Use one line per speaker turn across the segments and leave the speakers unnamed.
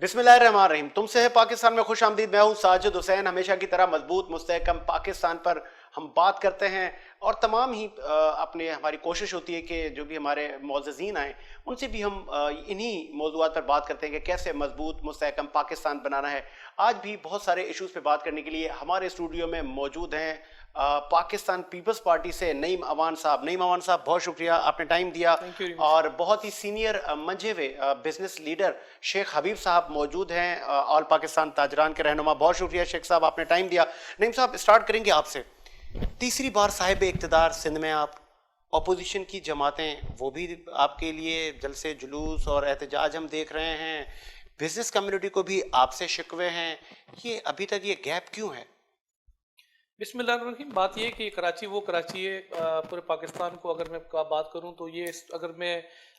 बिस्मिल्लाहिर्रहमानिर्रहीम। तुमसे है पाकिस्तान में खुश आमदीद। मैं हूं साजिद हुसैन। हमेशा की तरह मजबूत मुस्तहकम पाकिस्तान पर हम बात करते हैं और तमाम ही अपने हमारी कोशिश होती है कि जो भी हमारे मुअज़्ज़िज़ीन आए उनसे भी हम इन्हीं मौज़ूआत पर बात करते हैं कि कैसे मजबूत मुस्तहकम पाकिस्तान बनाना है। आज भी बहुत सारे इशूज़ पे बात करने के लिए हमारे स्टूडियो में मौजूद हैं पाकिस्तान पीपल्स पार्टी से नईम अवान साहब। नईम अवान साहब, बहुत शुक्रिया, आपने टाइम दिया।
Thank you very much.
और बहुत ही सीनियर मंझे हुए बिजनेस लीडर शेख हबीब साहब मौजूद हैं, ऑल पाकिस्तान ताजरान के रहनुमा। बहुत शुक्रिया शेख साहब, आपने टाइम दिया। नईम साहब, स्टार्ट करेंगे आपसे। तीसरी बार साहिब इक़्तिदार सिंध में आप, अपोजिशन की जमातें वो भी आपके लिए जलसे जुलूस और एहतजाज हम देख रहे हैं, बिजनेस कम्युनिटी को भी आपसे शिकवे हैं। ये अभी तक ये गैप क्यों है?
बिस्मिल्लाहिर्रहमानिर्रहीम। बात ये कि कराची वो कराची है, पूरे पाकिस्तान को अगर मैं बात करूं तो ये अगर मैं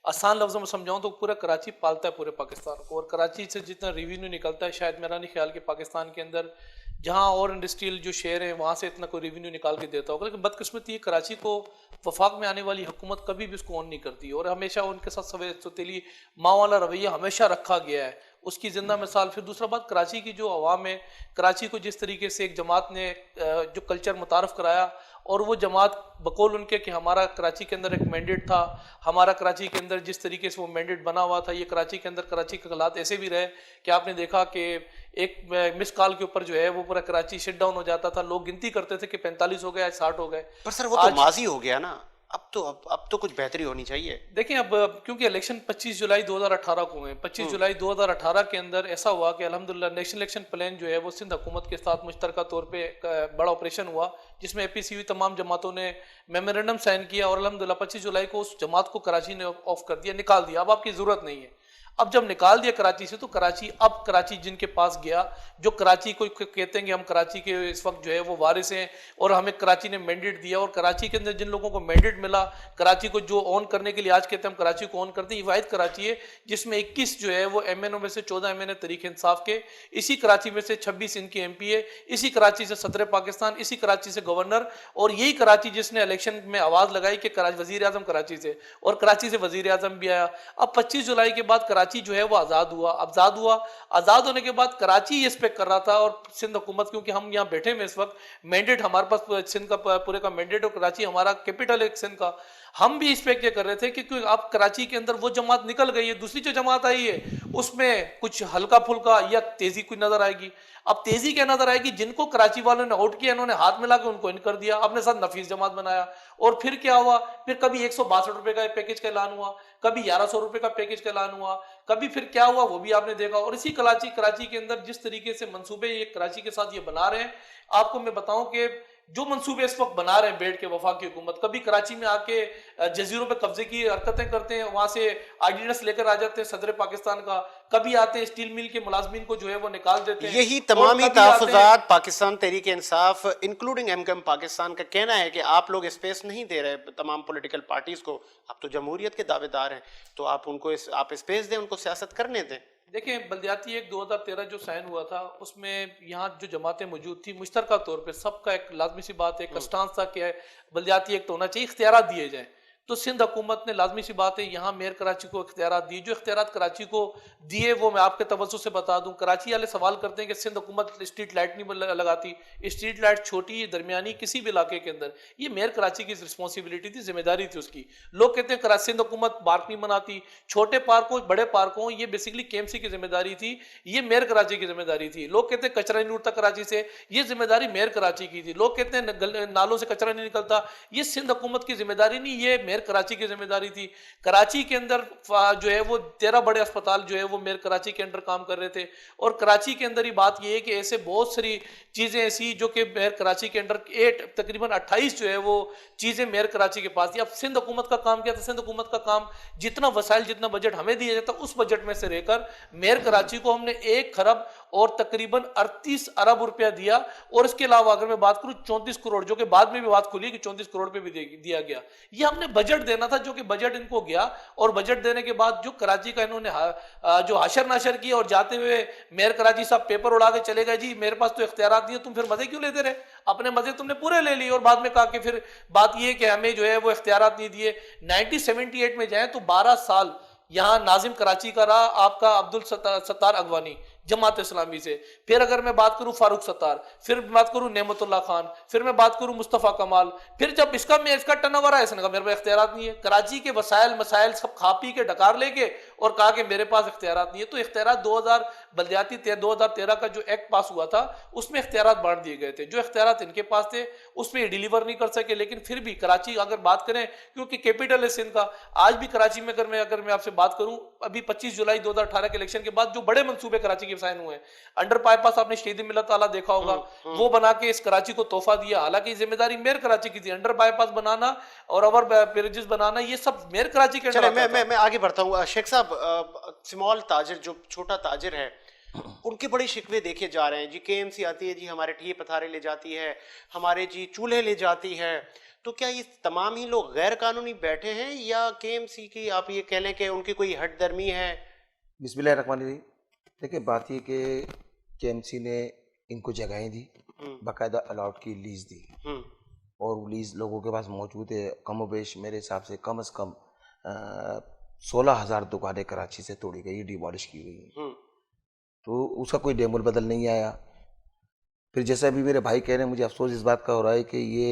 आसान लफ्ज़ों में समझाऊं तो पूरा कराची पालता है पूरे पाकिस्तान को। और कराची से जितना रेवेन्यू निकलता है, शायद मेरा नहीं ख्याल कि पाकिस्तान के अंदर जहां और इंडस्ट्रियल जो शहर हैं वहां से इतना कोई रेवेन्यू निकाल के देता होगा। लेकिन बदकिस्मती ये कराची को वफाक में आने वाली हुकूमत कभी भी उसको ऑन नहीं करती और हमेशा उनके साथ सवेरे सौतेली माँ वाला रवैया हमेशा रखा गया है, उसकी जिंदा मिसाल। फिर दूसरा बात, कराची की जो अवाम है, कराची को जिस तरीके से एक जमात ने जो कल्चर मुतारफ़ कराया, और वो जमात बकौल उनके कि हमारा कराची के अंदर एक मैंडेट था, हमारा कराची के अंदर जिस तरीके से वो मैंडेट बना हुआ था, ये कराची के अंदर कराची के हालात ऐसे भी रहे कि आपने देखा कि एक मिस कॉल के ऊपर जो है वो पूरा कराची शट डाउन हो जाता था। लोग गिनती करते थे कि 45 हो गए, आज 60 हो गए।
पर सर वो तो माजी हो गया ना, अब तो कुछ बेहतरी होनी चाहिए।
देखिए, अब क्योंकि इलेक्शन 25 जुलाई 2018 को हुए, 25 जुलाई 2018 के अंदर ऐसा हुआ कि अल्हम्दुलिल्लाह नेशनल इलेक्शन प्लान जो है वो सिंध हुकूमत के साथ मुश्तरका तौर पे एक बड़ा ऑपरेशन हुआ, जिसमें APCV तमाम जमातों ने मेमोरेंडम साइन किया और अल्हम्दुलिल्लाह 25 जुलाई को उस जमात को कराची ने ऑफ कर दिया, निकाल दिया। अब आपकी ज़रूरत नहीं है। अब जब निकाल दिया कराची से, तो कराची, अब कराची जिनके पास गया, जो कराची को कहते हैं कि हम कराची के इस वक्त जो है वो वारिस हैं और हमें कराची ने मैंडेट दिया, और कराची के अंदर जिन लोगों को मैंडेट मिला कराची को जो ऑन करने के लिए, आज कहते हैं हम कराची को ऑन करते हैं, ये वाहिद कराची है जिसमें 21 जो है वो MNO में से 14 MNO तरीके इंसाफ के, इसी कराची में से 26 इनकी MP है, इसी कराची से सदर पाकिस्तान, इसी कराची से गवर्नर, और यही कराची जिसने इलेक्शन में आवाज़ लगाई कि वज़ीर आज़म कराची से, और कराची से वज़ीर आज़म भी आया। अब 25 जुलाई के बाद कराची जो है वो आज़ाद हुआ। आज़ाद होने के बाद कराची ये एक्सपेक्ट कर रहा था, और सिंध हुकूमत, क्योंकि हम यहाँ बैठे हैं इस वक्त, मैंडेट हमारे पास सिंध का पूरे का मैंडेट, और कराची हमारा कैपिटल है सिंध का, हम भी एक्सपेक्ट ये कर रहे थे कि अब कराची के अंदर वो जमात निकल गई है, दूसरी जो जमात आई है उसमें कुछ हल्का फुल्का या तेजी कोई नजर आएगी। अब तेजी क्या नजर आएगी? जिनको कराची वालों ने आउट किया, इन्होंने हाथ मिला के उनको इन कर दिया, अपने साथ नफीस जमात बनाया। और फिर क्या हुआ? फिर कभी 162 रुपए का पैकेज का ऐलान हुआ, कभी 1100 रुपए का पैकेज का ऐलान हुआ, कभी फिर क्या हुआ वो भी आपने देखा। और इसी कराची के अंदर जिस तरीके से मंसूबे ये कराची के साथ ये बना रहे हैं, आपको मैं बताऊं कि जो मंसूबे इस वक्त बना रहे हैं बैठ के वफाकी हुकूमत, कभी कराची में आके जजीरों पे कब्जे की हरकतें करते हैं, वहां से ऑर्डिनेंस लेकर आ जाते हैं सदर पाकिस्तान का, कभी आते हैं स्टील मिल के मुलाजमीन को जो है वो निकाल देते हैं।
यही तमामी तहफ़्फ़ुज़ात पाकिस्तान तहरीक इंसाफ इंक्लूडिंग MKM पाकिस्तान का कहना है कि आप लोग स्पेस नहीं दे रहे तमाम पॉलिटिकल पार्टीज को। आप तो जमहूरियत के दावेदार हैं, तो आप उनको आप स्पेस दें, उनको सियासत करने दें।
देखिए, बल्दियाती एक्ट 2013 जो साइन हुआ था, उसमें यहाँ जो जमातें मौजूद थी, मुश्तरका तौर पे सबका एक लाजमी सी बात है, एक स्टांस था कि बल्दियाती एक्ट होना चाहिए, इख्तियारात दिए जाएं। तो सिंध हुकूमत ने लाजमी सी बात है यहाँ मेयर कराची को इख्तियारात दिए। जो इख्तियारात कराची को दिए वो मैं आपके तवज्जो से बता दूं। कराची वाले सवाल करते हैं कि सिंध हुकूमत स्ट्रीट लाइट नहीं लगाती। स्ट्रीट लाइट छोटी दरमियानी किसी भी इलाके के अंदर, ये मेयर कराची की रिस्पॉन्सिबिलिटी थी, जिम्मेदारी थी उसकी। लोग कहते हैं सिंध हुकूमत पार्क नहीं बनाती, छोटे पार्क हो बड़े पार्क हो, ये बेसिकली KMC की जिम्मेदारी थी, ये मेयर कराची की जिम्मेदारी थी। लोग कहते हैं कचरा नहीं उठता कराची से, ये जिम्मेदारी मेयर कराची की थी। लोग कहते हैं नालों से कचरा नहीं निकलता, ये सिंध हुकूमत की जिम्मेदारी नहीं, ये मेयर कराची की जिम्मेदारी थी। कराची के अंदर जो है वो 13 बड़े अस्पताल जो है वो मेयर कराची के अंदर काम कर रहे थे, और कराची के अंदर ही बात ये है कि ऐसे बहुत सारी चीजें ऐसी जो कि मेयर कराची के अंदर तकरीबन 28 जो है वो चीजें मेयर कराची के पास थी। अब सिंध हुकूमत का काम क्या था? सिंध हुकूमत का काम जितना वसाइल, जितना बजट हमें दिया जाता, उस बजट में से रहकर मेयर कराची को हमने 1 खरब और तकरीबन 38 अरब रुपया दिया। और इसके अलावा अगर मैं बात करूं 34 करोड़, जो कि बाद में भी बात खुली कि 34 करोड़ पे भी दिया गया, ये हमने बजट देना था, जो कि बजट इनको गया। और बजट देने के बाद जो कराची का इन्होंने जो हाशर नाशर किया, और जाते हुए मेयर कराची साहब पेपर उड़ा के चले गए, जी मेरे पास तो इख्तियारात नहीं है, तुम फिर मजे क्यों लेते रहे? अपने मजे तुमने पूरे ले लिए। और बाद में कहा कि फिर बात ये कि हमें जो है वो इख्तियारात नहीं दिए। 1978 में जाए तो 12 साल यहाँ नाजिम कराची का रहा आपका अब्दुल सत्तार अगवानी जमात इस्लामी से, फिर अगर मैं बात करूं फारूक सत्तार, फिर बात करूं नेमतुल्लाह खान, फिर मैं बात करूं मुस्तफ़ा कमाल, फिर जब इसका टर्नओवर है, इसने कहा मेरे पास इख्तियारात नहीं है। कराची के वसाइल मसाइल सब खा पी के डकार लेके और कहा कि मेरे पास इख्तियारात नहीं है। तो इख्तियारात 2000 बलदियाती 2013 का जो एक्ट पास हुआ था उसमें इख्तियारात बांट दिए गए थे। जो इख्तियारात इनके पास थे उसमें ये डिलीवर नहीं कर सके। लेकिन फिर भी कराची अगर बात करें, क्योंकि कैपिटल है सिंध का, आज भी कराची में अगर मैं आपसे बात करूं, अभी 25 जुलाई 2018 के इलेक्शन के बाद जो बड़े मंसूबे कराची के साइन हुए हैं, अंडर बाईपास आपने शहीद मिलत आला देखा होगा, वो बना के इस कराची को तोहफा दिया। हालांकि जिम्मेदारी मेयर कराची की थी, अंडर बाईपास बनाना और ओवर ब्रिजेस बनाना, ये सब मेयर कराची के अंडर आता था।
मैं आगे बढ़ता हूँ। शेख साहब, स्मॉल ताजिर जो छोटा ताजिर है, उनके बड़े शिकवे देखे जा रहे हैं जी। केएमसी आती है जी, हमारे ठिये पथारे ले जाती है, हमारे जी चूल्हे ले जाती है। तो क्या ये तमाम ही लोग गैर कानूनी बैठे हैं या केएमसी की आप ये कह लें कि उनकी कोई हट दर्मी है?
बिस्मिल्लाहिर्रहमानिर्रहीम। देखिए, बात ये कि केएमसी ने इनको जगहें दी, बाकायदा अलॉट की लीज दी, और लीज लोगों के पास मौजूद है। कम बेश मेरे हिसाब से कम 16,000 दुकानें कराची से तोड़ी गई, डिमोलिश की गई, तो उसका कोई डेमोल बदल नहीं आया। फिर जैसे अभी मेरे भाई कह रहे हैं, मुझे अफसोस इस बात का हो रहा है कि ये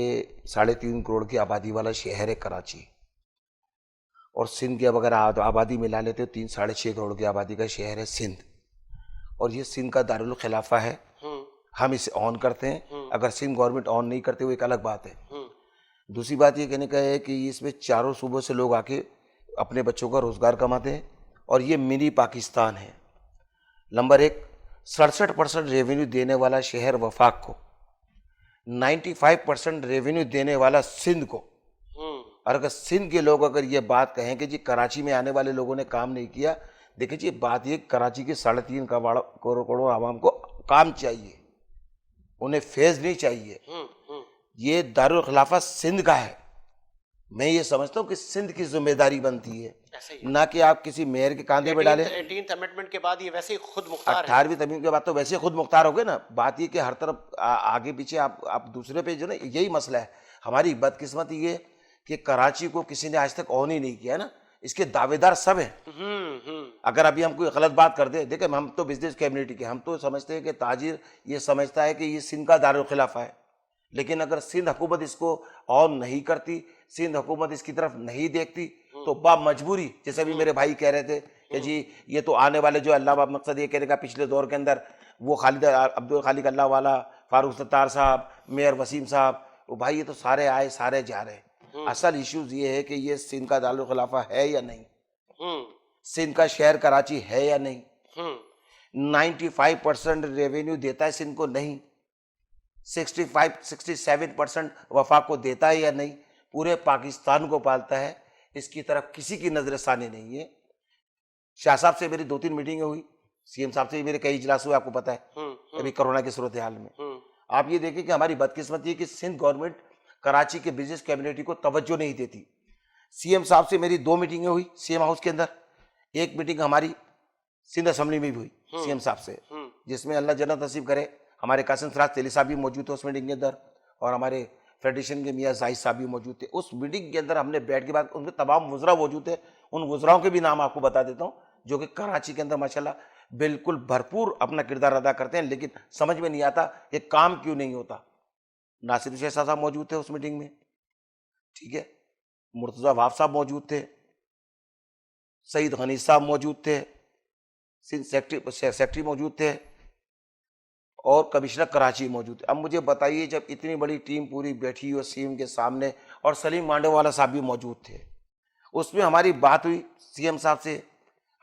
3.5 करोड़ की आबादी वाला शहर है कराची, और सिंध की अब अगर आबादी मिला लेते तो 3-6.5 करोड़ की आबादी का शहर है सिंध, और ये सिंध का दारुल खिलाफा है। हम इसे ऑन करते हैं, अगर सिंध गवर्नमेंट ऑन नहीं करते वो एक अलग बात है। दूसरी बात ये कहने का है कि इसमें चारों सूबों से लोग आके अपने बच्चों का रोजगार कमाते हैं, और ये मिनी पाकिस्तान है। नंबर 1, 67% रेवेन्यू देने वाला शहर वफाक को, 95% रेवेन्यू देने वाला सिंध को। और अगर सिंध के लोग अगर ये बात कहें कि जी कराची में आने वाले लोगों ने काम नहीं किया, देखिए जी बात ये, कराची के 3.5 करोड़ आवाम को काम चाहिए, उन्हें फेज नहीं चाहिए। ये दारुल खिलाफा सिंध का है। मैं ये समझता हूँ कि सिंध की जिम्मेदारी बनती है, ना कि आप किसी मेयर के कांधे पे डालें।
18th अमेंडमेंट के बाद ये वैसे ही खुद मुख्तार है।
18वीं तमीम के बाद तो वैसे खुद मुख्तार हो गए ना। बात ये कि हर तरफ आगे पीछे आप दूसरे पे जो ना, यही मसला है। हमारी बदकिस्मती ये कि कराची को किसी ने आज तक ऑन ही नहीं किया ना, इसके दावेदार सब हैं। अगर अभी हम कोई गलत बात कर दे, देखिए हम तो बिजनेस कम्युनिटी के, हम तो समझते हैं कि ताजिर ये समझता है कि ये सिंध का दारुल खिलाफा है, लेकिन अगर सिंध हुकूमत इसको ऑन नहीं करती, सिंध हुकूमत इसकी तरफ नहीं देखती, तो मजबूरी, जैसे अभी मेरे भाई कह रहे थे कि जी ये तो आने वाले जो अल्लाह, मकसद ये कहने का पिछले दौर के अंदर वो अब्दुल खालिक अल्लाह वाला, फारूक सत्तार साहब, मेयर वसीम साहब, वो भाई ये तो सारे आए सारे जा रहे हैं। असल इश्यूज ये है कि ये सिंध का दारुल खिलाफा है या नहीं, सिंध का शहर कराची है या नहीं। 95% रेवेन्यू देता है सिंध को नहीं, 65-67% वफाक को देता है या नहीं, पूरे पाकिस्तान को पालता है। इसकी तरफ किसी की नजर सानी नहीं है। शाह साहब से मेरी 2-3 मीटिंगें हुई, सीएम साहब से भी मेरे कई इजलास हुए, आपको पता है, अभी कोरोना की सूरत हाल में। आप ये देखिए कि हमारी बदकिस्मती है कि सिंध गवर्नमेंट कराची के बिजनेस कम्युनिटी को तवज्जो नहीं देती। सीएम साहब से मेरी 2 मीटिंगें हुई सीएम हाउस के अंदर, एक मीटिंग हमारी सिंध असेंबली में भी हुई सीएम साहब से, जिसमें अल्लाह जन्नत नसीब करे हमारे कासिम सराज तेली साहब भी मौजूद थे उस मीटिंग के अंदर, और हमारे फेडरेशन के मियाँ जाहिद साहब भी मौजूद थे। उस मीटिंग के अंदर हमने बैठ के बाद उनके तमाम वुज़रा मौजूद थे, उन वुज़राओं के भी नाम आपको बता देता हूँ, जो कि कराची के अंदर माशाल्लाह बिल्कुल भरपूर अपना किरदार अदा करते हैं, लेकिन समझ में नहीं आता ये काम क्यों नहीं होता। नासिर शेख साहब मौजूद थे उस मीटिंग में, ठीक है, मुर्तज़ा वाफ साहब मौजूद थे, सईद गनी साहब मौजूद थे, सिंध सेक्रेटरी मौजूद थे, और कमिश्नर कराची मौजूद थे। अब मुझे बताइए, जब इतनी बड़ी टीम पूरी बैठी हुई सीएम के सामने, और सलीम मांडेवाला साहब भी मौजूद थे, उसमें हमारी बात हुई सीएम साहब से,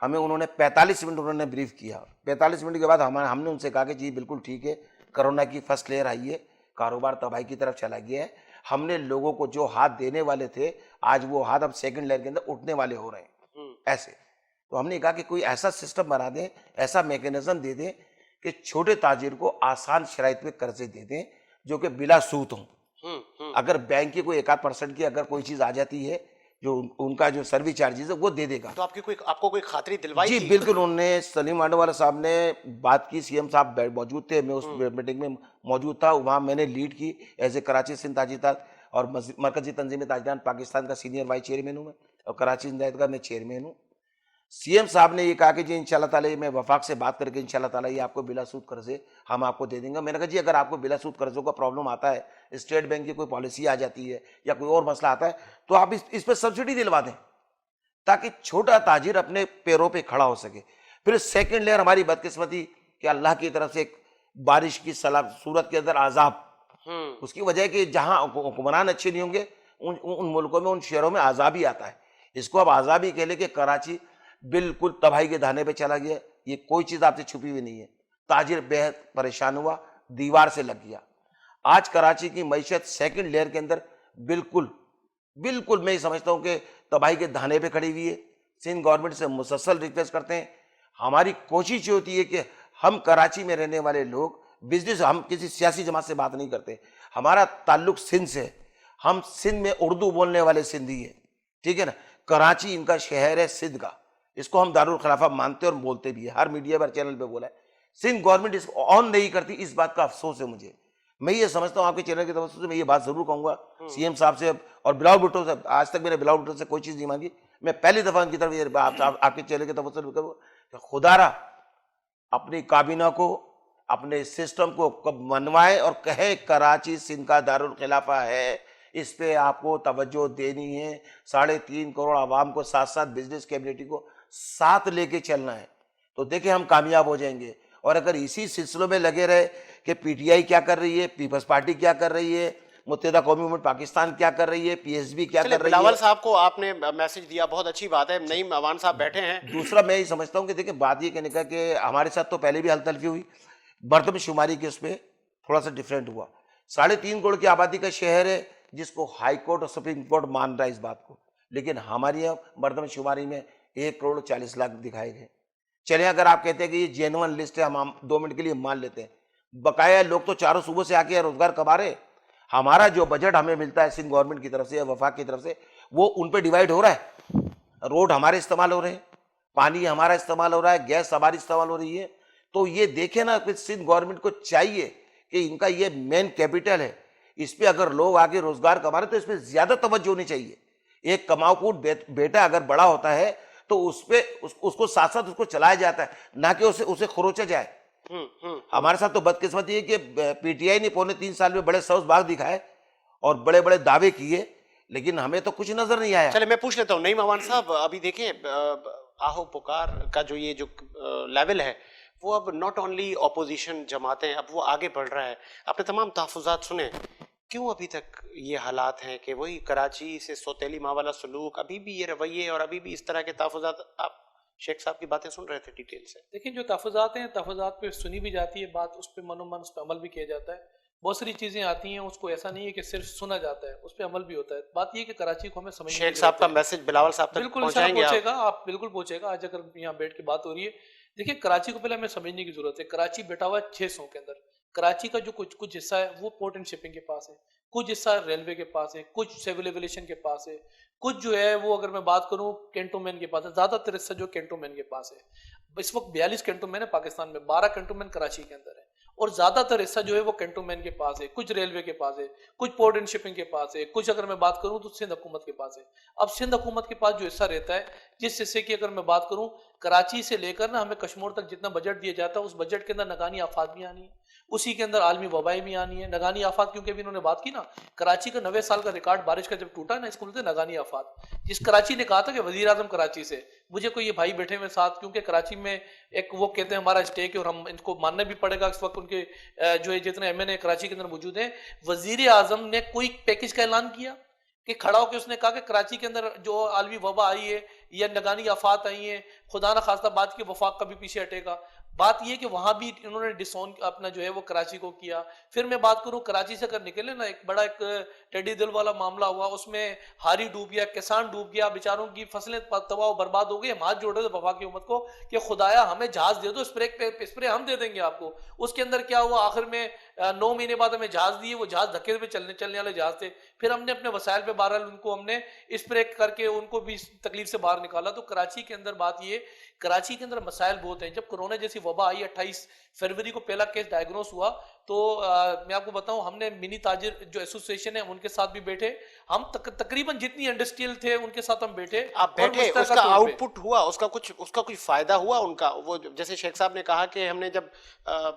हमें उन्होंने 45 मिनट उन्होंने ब्रीफ किया। 45 मिनट के बाद हमने उनसे कहा कि जी बिल्कुल ठीक है, कोरोना की फर्स्ट लेयर आई है, कारोबार तबाही की तरफ चला गया है, हमने लोगों को जो हाथ देने वाले थे, आज वो हाथ अब सेकंड लेयर के अंदर उठने वाले हो रहे हैं ऐसे। तो हमने कहा कि कोई ऐसा सिस्टम बना दें, ऐसा मैकेनिज्म दे दें कि छोटे ताजिर को आसान शराइत में कर्जे दे दें जो कि बिला सूद हों। अगर बैंक की कोई 1-8% की अगर कोई चीज आ जाती है, जो उनका जो सर्विस चार्जेस है वो दे देगा।
तो आपको कोई खातरी दिलवाई
जी
थी?
बिल्कुल, उन्होंने सलीम मांडेवाला साहब ने बात की, सीएम साहब मौजूद थे, मैं उस मीटिंग में मौजूद था, वहाँ मैंने लीड की एज ए कराची सिंध ताजिर और मरकजी तंजीम ताजरान पाकिस्तान का सीनियर वाइस चेयरमैन हूँ मैं, और कराची हिदायत का मैं चेयरमैन हूँ। सीएम साहब ने ये कहा कि जी इंशाल्लाह ताला मैं वफाक से बात करके इंशाल्लाह ताला ये आपको बिला सूद कर्जे हम आपको दे देंगे। मैंने कहा जी अगर आपको बिला सूद कर्जों का प्रॉब्लम आता है, स्टेट बैंक की कोई पॉलिसी आ जाती है या कोई और मसला आता है, तो आप इस पर सब्सिडी दिलवा दें ताकि छोटा ताजिर अपने पैरों पे खड़ा हो सके। फिर सेकंड लेयर हमारी बदकिस्मती कि अल्लाह की तरफ से एक बारिश की सूरत के अंदर आजाब, उसकी वजह है कि जहां हुक्मरान अच्छे नहीं होंगे उन मुल्कों में, उन शहरों में आजाब ही आता है। इसको अब आजाब ही कह ले कि कराची बिल्कुल तबाही के धाने पे चला गया। ये कोई चीज आपसे छुपी हुई नहीं है। ताजिर बेहद परेशान हुआ, दीवार से लग गया। आज कराची की मईशत सेकंड लेयर के अंदर बिल्कुल बिल्कुल मैं समझता हूं कि तबाही के धाने पे खड़ी हुई है। सिंध गवर्नमेंट से मुसलसल रिक्वेस्ट करते हैं, हमारी कोशिश होती है कि हम कराची में रहने वाले लोग बिजनेस, हम किसी सियासी जमात से बात नहीं करते, हमारा ताल्लुक सिंध से, हम सिंध में उर्दू बोलने वाले सिंधी है, ठीक है ना। कराची इनका शहर है सिंध का, इसको हम दारुल खिलाफा मानते और बोलते भी है, हर मीडिया पर चैनल पे बोला है। सिंध गवर्नमेंट इसको ऑन नहीं करती, इस बात का अफसोस है मुझे। मैं ये समझता हूँ आपके चैनल की तरफ से मैं ये बात जरूर कहूंगा सीएम साहब से और बिलावल भुट्टो से। आज तक मैंने बिलावल भुट्टो से कोई चीज नहीं मांगी, मैं पहली दफा उनकी तरफ आपके चैनल की तरफ से खुदारा अपनी काबीना को, अपने सिस्टम को मनवाए और कहे कराची सिंध का दारुल खिलाफा है, इस पे आपको तवज्जो देनी है। 3.5 करोड़ आवाम को साथ साथ बिजनेस कम्युनिटी को साथ लेके चलना है, तो देखिए हम कामयाब हो जाएंगे। और अगर इसी सिलसिलों में लगे रहे कि पीटीआई क्या कर रही है, पीपल्स पार्टी क्या कर रही है, मुत्तहिदा कौमी मूवमेंट पाकिस्तान क्या कर रही है, पीएसबी क्या कर रही है।
बिलावल साहब को आपने मैसेज दिया, बहुत अच्छी बात है। नईम अवान साहब बैठे हैं।
दूसरा मैं ये समझता हूँ कि देखिए बात ये कहने का कि हमारे साथ तो पहले भी हलतलफी हुई, मरदमशुमारी के उसमें थोड़ा सा डिफरेंट हुआ। 3.5 करोड़ की आबादी का शहर है जिसको हाई कोर्ट और सुप्रीम कोर्ट मान रहा है इस बात को, लेकिन हमारी यहाँ मरदमशुमारी में 1 करोड़ 40 लाख दिखाए गए। चलिए अगर आप कहते हैं कि ये जेन्युइन लिस्ट है, हम 2 मिनट के लिए मान लेते हैं, बकाया लोग तो चारों सूबों से आके रोजगार कमा रहे। हमारा जो बजट हमें मिलता है सिंध गवर्नमेंट की तरफ से या वफाक की तरफ से, वो उन पे डिवाइड हो रहा है। रोड हमारे इस्तेमाल हो रहे हैं, पानी हमारा इस्तेमाल हो रहा है, गैस हमारी इस्तेमाल हो रही है। तो ये देखे ना कि सिंध गवर्नमेंट को चाहिए कि इनका ये मेन कैपिटल है, इस पे अगर लोग आगे रोजगार कमा रहे तो इस पे ज्यादा तवज्जो होनी चाहिए। एक कमाऊकूट बेटा अगर बड़ा होता है तो उसको साथ साथ उसको चलाया जाता है, ना कि उसे खरोचा जाए। हमारे साथ तो बदकिस्मती है कि पीटीआई ने 3.25 साल में बड़े सौस बाग दिखाए और बड़े बड़े दावे किए, लेकिन हमें तो कुछ नजर नहीं आया।
चले मैं पूछ लेता हूँ नईम अवान साहब, अभी देखें आहो पुकार का जो ये जो लेवल है वो अब नॉट ओनली ऑपोजिशन जमातें, अब वो आगे बढ़ रहा है। आपने तमाम तहफुजात सुने, क्यों अभी तक ये हालात हैं कि वही कराची से सौतेली माँ वाला सलूक, अभी भी ये रवैये और अभी भी इस तरह के तहफुजात? आप शेख साहब की बातें सुन रहे थे डिटेल से।
देखिए जो तहफुजात हैं, तहफुजात पे सुनी भी जाती है बात, उस पर मनोमन उस पर अमल भी किया जाता है। बहुत सारी चीजें आती हैं, उसको ऐसा नहीं है कि सिर्फ सुना जाता है, उस पर अमल भी होता है। बात ये कि कराची को हमें समझ,
शेख साहब का मैसेज बिलावल साहब तक
बिल्कुल
पहुंचाएंगे
पहुंचेगा, आप बिल्कुल पहुंचेगा। आज अगर यहाँ बैठ के बात हो रही है, देखिए कराची को पहले हमें समझने की जरूरत है। कराची बैठा हुआ है 600 के अंदर। कराची का जो कुछ हिस्सा है वो पोर्ट एंड शिपिंग के पास है, कुछ हिस्सा रेलवे के पास है, कुछ सिविल एविएशन के पास है, कुछ जो है वो अगर मैं बात करूं कैंटोनमेंट के पास है। ज्यादातर हिस्सा जो कैंटोनमेंट के पास है, इस वक्त 42 कैंटोनमेंट है पाकिस्तान में, 12 कैंटोनमेंट कराची के अंदर है और ज्यादातर हिस्सा जो है वो कैंटोनमेंट के पास है, कुछ रेलवे के पास है, कुछ पोर्ट एंड शिपिंग के पास है, कुछ अगर मैं बात करूं तो सिंध हुकूमत के पास है। अब सिंध हुकूमत के पास जो हिस्सा रहता है, जिस हिस्से की अगर मैं बात करूं, कराची से लेकर ना हमें कश्मीर तक जितना बजट दिया जाता है, उस बजट के अंदर नगानी आफात भी आनी है, उसी के अंदर आलमी वबाएं भी आनी है। नगानी आफात क्योंकि अभी इन्होंने बात की ना, कराची का 90 साल का रिकॉर्ड बारिश का जब टूटा ना, इसको बोलते नगानी आफात। जिस कराची ने कहा था कि वजीर आजम कराची से, मुझे कोई ये भाई बैठे हुए साथ, क्योंकि कराची में एक वो कहते हैं हमारा स्टेक है और हम इनको मानना भी पड़ेगा। इस वक्त उनके जो है जितने एमएनए कराची के अंदर मौजूद हैं, वजीर आजम ने कोई पैकेज का ऐलान किया कि खड़ा होकर उसने कहा कि कराची के अंदर जो आलमी वबा आई है या नगानी आफात आई है, खुदा न खास्ता बात की वफाक कभी पीछे हटेगा। बात यह कि वहां भी इन्होंने डिसोन अपना जो है वो कराची को किया। फिर मैं बात करूं कराची से अगर निकले ना, एक बड़ा एक टेडी दिल वाला मामला हुआ, उसमें हारी डूब गया, किसान डूब गया, बेचारों की फसलें तबाह बर्बाद हो गई। हम हाथ जोड़ रहे थे वफाक की हुकूमत को कि खुदाया हमें जहाज दे दो, स्प्रे हम दे देंगे आपको। उसके अंदर क्या हुआ, आखिर में 9 महीने बाद हमें जहाज दिए, वो जहाज धक्के पे चलने वाले जहाज थे। फिर हमने अपने वसाइल पे बहरहाल उनको हमने स्प्रे करके उनको भी तकलीफ से बाहर निकाला। तो कराची के अंदर बात ये, कराची के अंदर मसाइल बहुत हैं। जब कोरोना जैसी वबा आई 28 फरवरी को पहला केस डायग्नोस हुआ। तो मैं आपको बताऊं, हमने मिनी ताजिर जो एसोसिएशन है उनके साथ भी बैठे, हम तकरीबन जितनी इंडस्ट्रियल थे उनके साथ हम बैठे।
आप बैठे, उसका आउटपुट हुआ, उसका कुछ फायदा हुआ उनका? वो जैसे शेख साहब ने कहा कि हमने जब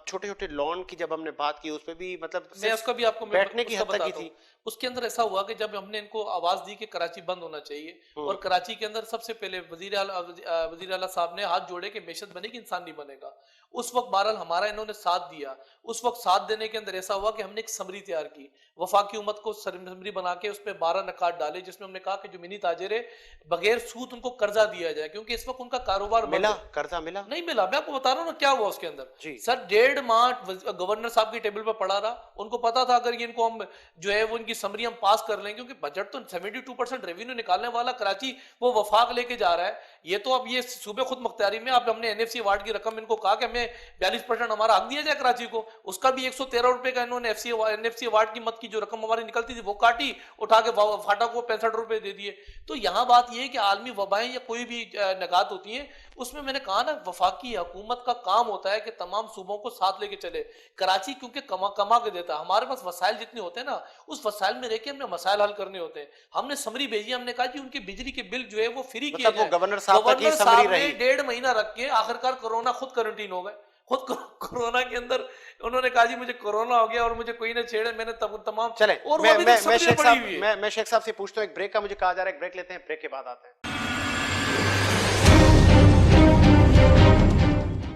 छोटे छोटे लोन की जब हमने बात की, उस पे भी मतलब
मैं उसका भी आपको
बैठने की हद तक की थी।
उसके अंदर ऐसा हुआ कि जब हमने इनको आवाज दी कि कराची बंद होना चाहिए, और कराची के अंदर सबसे पहले वजीर आला साहब ने हाथ जोड़े कि मैशत बनेगी, इंसान नहीं बनेगा। उस वक्त बहरहाल हमारा इन्होंने साथ दिया। उस वक्त साथ देने के अंदर ऐसा हुआ कि हमने एक समरी तैयार की, वफाकी हुकूमत को समरी बना के उस पर 12 नकात डाले, जिसमें हमने कहा कि जो मिनी ताजिर है बगैर सूद उनको कर्जा दिया जाए, क्योंकि इस वक्त उनका कारोबार
मिला, कर्जा मिला
नहीं मिला। मैं आपको बता रहा हूँ ना क्या हुआ उसके अंदर सर। 1.5 माह गवर्नर साहब की टेबल पर पड़ा रहा। उनको पता था अगर ये इनको हम जो है वो इनकी समरी हम पास कर लें, क्योंकि बजट तो 72% रेवेन्यू निकालने वाला कराची वो वफाक लेके जा रहा है। ये तो अब ये सूबे खुद मुख्तारी में, अब हमने एनएफसी अवार्ड की रकम इनको कहा कि हमें 42% हमारा हक दिया जाए कराची को, उसका भी 113 रुपए का इन्होंने एनएफसी अवार्ड की मत की जो रकम हमारी निकलती थी वो काटी, उठा के फाटा को 65 रुपए दे दिए। तो यहाँ बात यह है कि आलमी वबाएं या कोई भी नगात होती है, उसमें मैंने कहा ना वफाकी हुकूमत का काम होता है कि तमाम सूबों को साथ लेके चले। कराची क्योंकि कमा के देता है, हमारे पास वसाइल जितने होते हैं ना, उस वसाइल में रह के हमने मसाइल हल करने होते हैं। हमने समरी भेजी, हमने कहा कि उनके बिजली के बिल जो है वो फ्री किए जाए।
गवर्नर साहब ने
1.5 महीना रख के आखिरकार कोरोना खुद क्वारंटीन हो गए। खुद कोरोना के अंदर उन्होंने कहा जी मुझे कोरोना हो गया और मुझे कोई ना छेड़े, मैंने तमाम
चले।
और
मैं शेख साहब से पूछता हूँ, एक ब्रेक का मुझे कहा जा रहा है, एक ब्रेक लेते हैं, ब्रेक के बाद आते हैं।